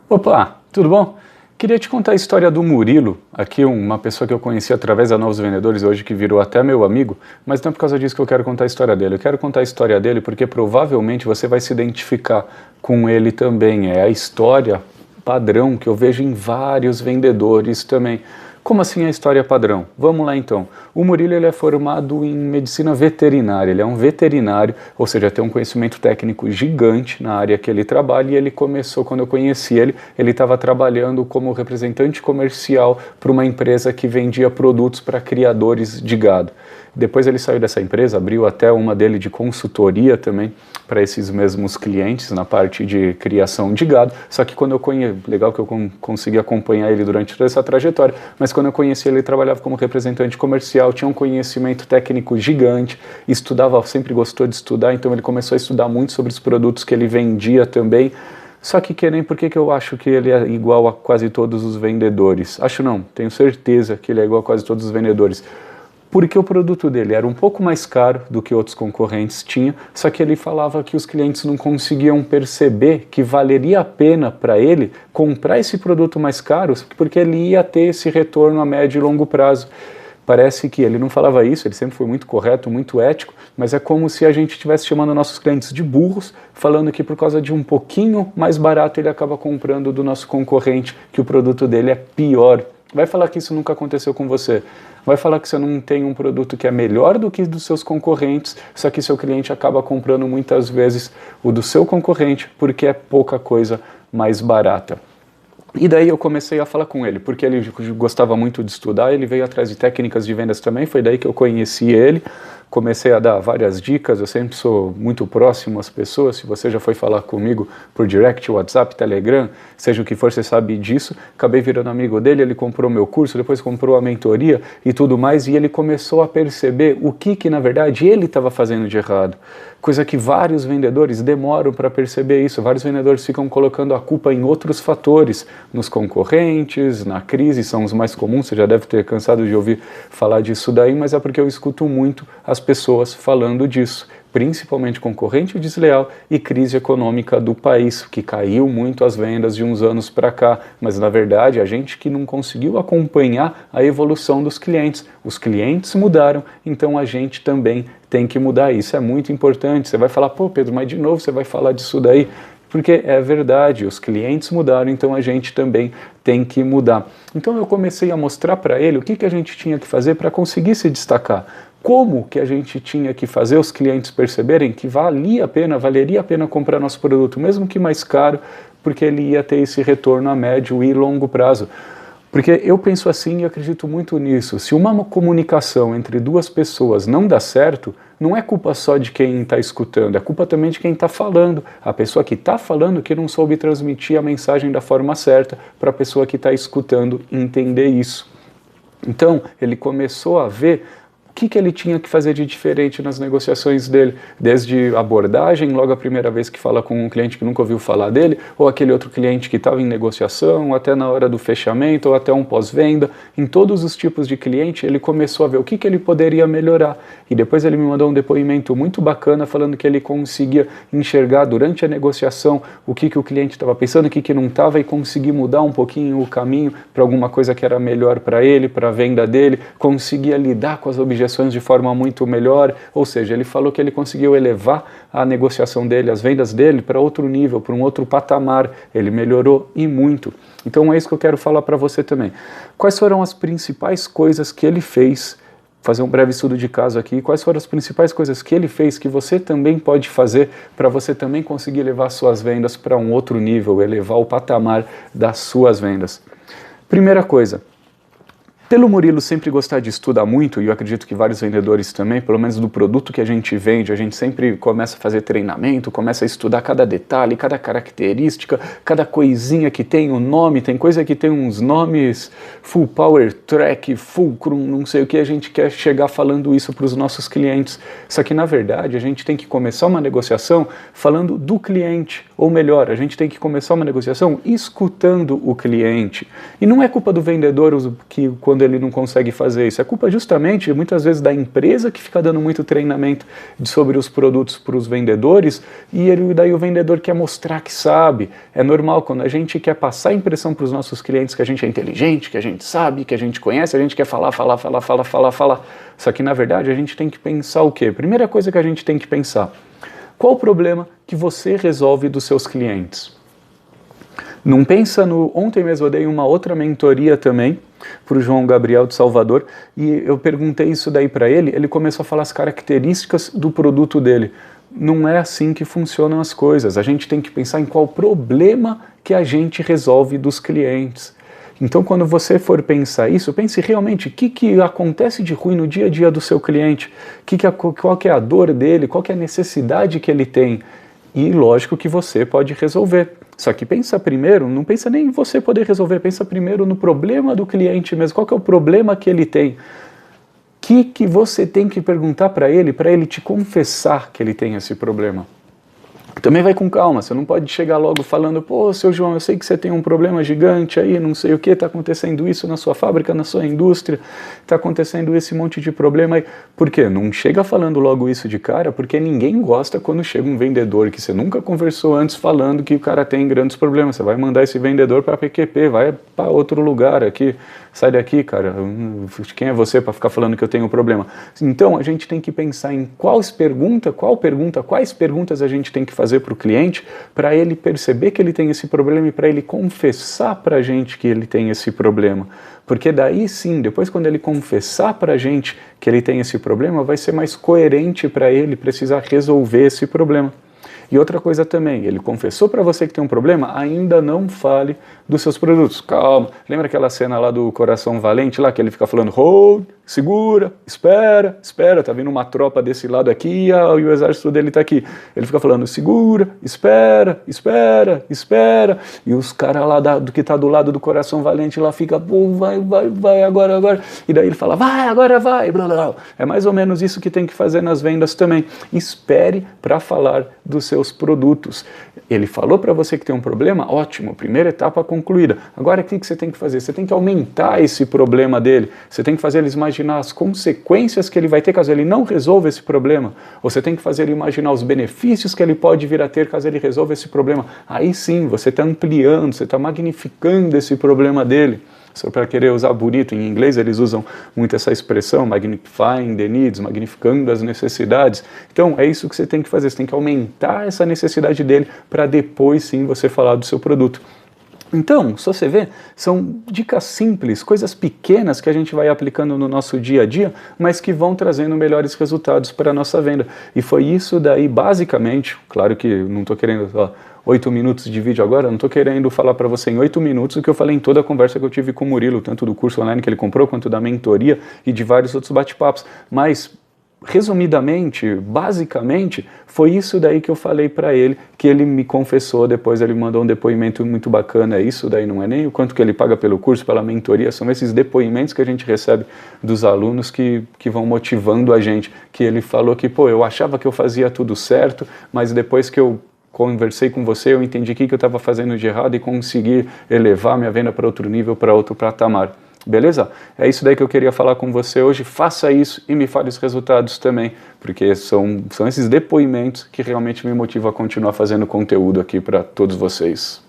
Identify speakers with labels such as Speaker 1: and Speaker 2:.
Speaker 1: Opa, tudo bom? Queria te contar a história do Murilo, aqui uma pessoa que eu conheci através da Novos Vendedores hoje, que virou até meu amigo, mas não é por causa disso que eu quero contar a história dele. Eu quero contar a história dele porque provavelmente você vai se identificar com ele também. É a história padrão que eu vejo em vários vendedores também. Como assim a história padrão? Vamos lá então. O Murilo ele é formado em medicina veterinária, ele é um veterinário, ou seja, tem um conhecimento técnico gigante na área que ele trabalha, e ele começou, quando eu conheci ele estava trabalhando como representante comercial para uma empresa que vendia produtos para criadores de gado. Depois ele saiu dessa empresa, abriu até uma dele de consultoria também para esses mesmos clientes na parte de criação de gado, só que quando eu conheci, legal que eu consegui acompanhar ele durante toda essa trajetória, mas quando eu conheci ele trabalhava como representante comercial, tinha um conhecimento técnico gigante, estudava, sempre gostou de estudar, então ele começou a estudar muito sobre os produtos que ele vendia também. Só que nem por que eu acho que ele é igual a quase todos os vendedores? Acho não, tenho certeza que ele é igual a quase todos os vendedores. Porque o produto dele era um pouco mais caro do que outros concorrentes tinham, só que ele falava que os clientes não conseguiam perceber que valeria a pena para ele comprar esse produto mais caro, porque ele ia ter esse retorno a médio e longo prazo. Parece que ele não falava isso, ele sempre foi muito correto, muito ético, mas é como se a gente estivesse chamando nossos clientes de burros, falando que por causa de um pouquinho mais barato ele acaba comprando do nosso concorrente, que o produto dele é pior. Vai falar que isso nunca aconteceu com você. Vai falar que você não tem um produto que é melhor do que dos seus concorrentes, só que seu cliente acaba comprando muitas vezes o do seu concorrente porque é pouca coisa mais barata. E daí eu comecei a falar com ele, porque ele gostava muito de estudar, ele veio atrás de técnicas de vendas também, foi daí que eu conheci ele, comecei a dar várias dicas, eu sempre sou muito próximo às pessoas, se você já foi falar comigo por direct, WhatsApp, Telegram, seja o que for, você sabe disso, acabei virando amigo dele, ele comprou meu curso, depois comprou a mentoria e tudo mais, e ele começou a perceber o que na verdade ele estava fazendo de errado, coisa que vários vendedores demoram para perceber isso, vários vendedores ficam colocando a culpa em outros fatores, nos concorrentes, na crise, são os mais comuns, você já deve ter cansado de ouvir falar disso daí, mas é porque eu escuto muito as pessoas falando disso, principalmente concorrente desleal e crise econômica do país, que caiu muito as vendas de uns anos para cá, mas na verdade a gente que não conseguiu acompanhar a evolução dos clientes. Os clientes mudaram, então a gente também tem que mudar. Isso é muito importante. Você vai falar, pô Pedro, mas de novo você vai falar disso daí? Porque é verdade, os clientes mudaram, então a gente também tem que mudar. Então eu comecei a mostrar para ele o que a gente tinha que fazer para conseguir se destacar. Como que a gente tinha que fazer os clientes perceberem que valeria a pena comprar nosso produto, mesmo que mais caro, porque ele ia ter esse retorno a médio e longo prazo. Porque eu penso assim e acredito muito nisso. Se uma comunicação entre duas pessoas não dá certo, não é culpa só de quem está escutando, é culpa também de quem está falando. A pessoa que está falando que não soube transmitir a mensagem da forma certa para a pessoa que está escutando entender isso. Então, ele começou a ver o que ele tinha que fazer de diferente nas negociações dele, desde abordagem, logo a primeira vez que fala com um cliente que nunca ouviu falar dele, ou aquele outro cliente que estava em negociação, até na hora do fechamento, ou até um pós-venda. Em todos os tipos de cliente, ele começou a ver o que ele poderia melhorar. E depois ele me mandou um depoimento muito bacana, falando que ele conseguia enxergar durante a negociação o que o cliente estava pensando, o que não estava, e conseguir mudar um pouquinho o caminho para alguma coisa que era melhor para ele, para a venda dele, conseguia lidar com as objeções de forma muito melhor, ou seja, ele falou que ele conseguiu elevar a negociação dele, as vendas dele para outro nível, para um outro patamar, ele melhorou e muito. Então é isso que eu quero falar para você também. Quais foram as principais coisas que ele fez, fazer um breve estudo de caso aqui, quais foram as principais coisas que ele fez que você também pode fazer para você também conseguir levar suas vendas para um outro nível, elevar o patamar das suas vendas. Primeira coisa, pelo Murilo sempre gostar de estudar muito, e eu acredito que vários vendedores também, pelo menos do produto que a gente vende, a gente sempre começa a fazer treinamento, começa a estudar cada detalhe, cada característica, cada coisinha que tem um nome, tem coisa que tem uns nomes, Full Power Track, Fulcrum, não sei o que, a gente quer chegar falando isso para os nossos clientes. Só que na verdade a gente tem que começar uma negociação falando do cliente, ou melhor, a gente tem que começar uma negociação escutando o cliente. E não é culpa do vendedor que quando quando ele não consegue fazer isso? É culpa justamente, muitas vezes, da empresa que fica dando muito treinamento sobre os produtos para os vendedores e daí o vendedor quer mostrar que sabe. É normal, quando a gente quer passar a impressão para os nossos clientes que a gente é inteligente, que a gente sabe, que a gente conhece, a gente quer falar. Só que, na verdade, a gente tem que pensar o quê? Primeira coisa que a gente tem que pensar: qual o problema que você resolve dos seus clientes? Não pensa no... Ontem mesmo eu dei uma outra mentoria também para o João Gabriel de Salvador e eu perguntei isso daí para ele, ele começou a falar as características do produto dele. Não é assim que funcionam as coisas, a gente tem que pensar em qual problema que a gente resolve dos clientes. Então, quando você for pensar isso, pense realmente o que acontece de ruim no dia a dia do seu cliente, qual que é a dor dele, qual que é a necessidade que ele tem. E lógico que você pode resolver. Só que pensa primeiro, não pensa nem em você poder resolver, pensa primeiro no problema do cliente mesmo. Qual que é o problema que ele tem? O que você tem que perguntar para ele te confessar que ele tem esse problema? Também vai com calma, você não pode chegar logo falando: pô, seu João, eu sei que você tem um problema gigante aí, não sei o que, está acontecendo isso na sua fábrica, na sua indústria, está acontecendo esse monte de problema aí. Por quê? Não chega falando logo isso de cara, porque ninguém gosta quando chega um vendedor que você nunca conversou antes falando que o cara tem grandes problemas. Você vai mandar esse vendedor para PQP, vai para outro lugar aqui, sai daqui, cara, quem é você para ficar falando que eu tenho problema? Então, a gente tem que pensar em quais perguntas a gente tem que fazer para o cliente, para ele perceber que ele tem esse problema e para ele confessar para a gente que ele tem esse problema. Porque daí sim, depois quando ele confessar para a gente que ele tem esse problema, vai ser mais coerente para ele precisar resolver esse problema. E outra coisa também, ele confessou para você que tem um problema, ainda não fale dos seus produtos. Calma, lembra aquela cena lá do Coração Valente, lá que ele fica falando: hold, segura, espera, tá vindo uma tropa desse lado aqui e o exército dele tá aqui. Ele fica falando: segura, espera, e os caras lá do que tá do lado do Coração Valente lá fica: pô, vai, agora. E daí ele fala: vai, agora vai, blá, blá, blá. É mais ou menos isso que tem que fazer nas vendas também. Espere para falar dos seus produtos. Ele falou para você que tem um problema, ótimo, primeira etapa concluída. Agora o que você tem que fazer? Você tem que aumentar esse problema dele, você tem que fazer eles imaginar as consequências que ele vai ter caso ele não resolva esse problema, ou você tem que fazer ele imaginar os benefícios que ele pode vir a ter caso ele resolva esse problema. Aí sim, você está ampliando, você está magnificando esse problema dele. Só para querer usar bonito, em inglês eles usam muito essa expressão, magnifying the needs, magnificando as necessidades. Então é isso que você tem que fazer, você tem que aumentar essa necessidade dele para depois sim você falar do seu produto. Então, só você vê, são dicas simples, coisas pequenas que a gente vai aplicando no nosso dia a dia, mas que vão trazendo melhores resultados para a nossa venda. E foi isso daí, basicamente, claro que não estou querendo 8 minutos de vídeo agora, não estou querendo falar para você em 8 minutos o que eu falei em toda a conversa que eu tive com o Murilo, tanto do curso online que ele comprou, quanto da mentoria e de vários outros bate-papos. Mas, resumidamente, basicamente, foi isso daí que eu falei para ele, que ele me confessou, depois ele mandou um depoimento muito bacana. Isso daí não é nem o quanto que ele paga pelo curso, pela mentoria, são esses depoimentos que a gente recebe dos alunos que vão motivando a gente, que ele falou que, pô, eu achava que eu fazia tudo certo, mas depois que eu conversei com você, eu entendi o que eu estava fazendo de errado e consegui elevar minha venda para outro nível, para outro patamar. Beleza? É isso daí que eu queria falar com você hoje. Faça isso e me fale os resultados também, porque são esses depoimentos que realmente me motivam a continuar fazendo conteúdo aqui para todos vocês.